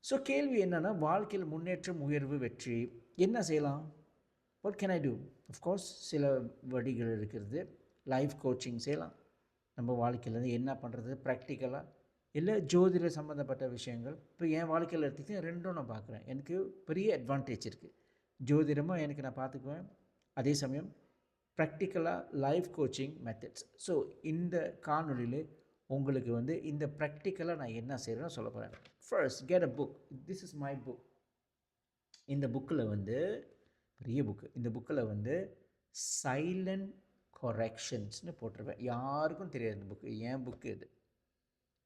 So கேள்வி என்னென்னா, வாழ்க்கையில் முன்னேற்றம், உயர்வு, வெற்றி என்ன செய்யலாம்? What can I do? Of course சில வழிகள் இருக்கிறது. லைஃப் கோச்சிங் செய்யலாம். நம்ம வாழ்க்கையில் என்ன பண்ணுறது ப்ராக்டிக்கலாக, இல்லை ஜோதிட சம்மந்தப்பட்ட விஷயங்கள். இப்போ என் வாழ்க்கையில் எடுத்துக்கிட்டு ரெண்டும் நான் பார்க்குறேன். எனக்கு பெரிய அட்வான்டேஜ் இருக்குது. ஜோதிடமும் எனக்கு நான் பார்த்துக்குவேன், அதே சமயம் ப்ராக்டிக்கலாக லைஃப் கோச்சிங் மெத்தட்ஸ். ஸோ இந்த காணொலியில் உங்களுக்கு இந்த ப்ராக்டிக்கலாக நான் என்ன செய்கிறேன்னு சொல்ல போகிறேன். First get a book. This is my book. இந்த புக்கில் பெரிய புக்கு. இந்த புக்கில் சைலண்ட் கொரெக்ஷன்ஸ்னு போட்டிருப்பேன். யாருக்கும் தெரியாது இந்த புக்கு. என் புக்கு இது.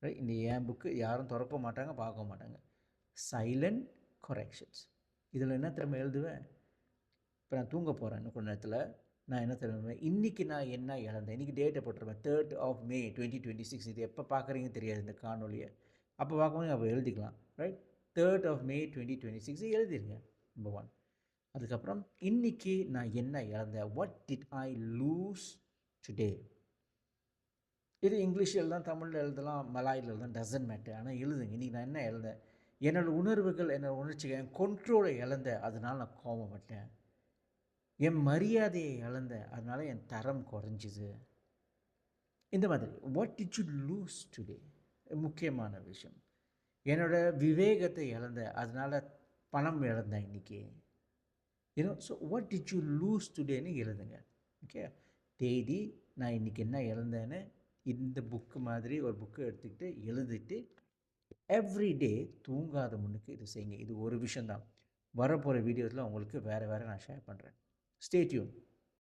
ரைட், இந்த என் புக்கு யாரும் திறக்க மாட்டாங்க, பார்க்க மாட்டாங்க. சைலண்ட் கொரெக்ஷன்ஸ். இதில் என்ன திறமை எழுதுவேன்? இப்போ நான் தூங்க போகிறேன் இன்னும் கொஞ்ச நேரத்தில். நான் என்ன தெரியுவேன், இன்றைக்கி நான் என்ன இழந்தேன், இன்றைக்கி டேட்டை போட்டிருப்பேன் 3rd of May 2026. இது எப்போ பார்க்குறீங்கன்னு தெரியாது இந்த காணொலியை. அப்போ பார்க்கும்போது அப்போ எழுதிக்கலாம். ரைட், 3rd of May 2026 எழுதிருங்க. நம்பர் 1. அதுக்கப்புறம் இன்றைக்கி நான் என்ன இழந்தேன், what did I lose today. இது இங்கிலீஷில் எழுதலாம், தமிழில் எழுதலாம், மலாயில் எழுதலாம், டசன்ட் மேட்டர். ஆனால் எழுதுங்க, இன்றைக்கி நான் என்ன இழந்தேன், என்னோடய உணர்வுகள், என்னோடய உணர்ச்சிகள், என் கண்ட்ரோலை இழந்தேன், அதனால் நான் கோபப்பட்டேன். என் மரியாதையை இழந்தேன், அதனால் என் தரம் குறைஞ்சிது. இந்த மாதிரி what did you lose today. முக்கியமான விஷயம். என்னோடய விவேகத்தை இழந்தேன், அதனால் பணம் இழந்தேன் இன்றைக்கி. So what did you lose டுடேன்னு எழுதுங்க. ஓகே, தேதி, நான் இன்றைக்கி என்ன இழந்தேன்னு இந்த புக்கு மாதிரி ஒரு புக்கு எடுத்துக்கிட்டு எழுதிட்டு எவ்ரிடே தூங்காத முன்னுக்கு இது செய்யுங்க. இது ஒரு விஷயந்தான். வரப்போகிற வீடியோஸில் உங்களுக்கு வேறு நான் ஷேர் பண்ணுறேன். Stay tuned.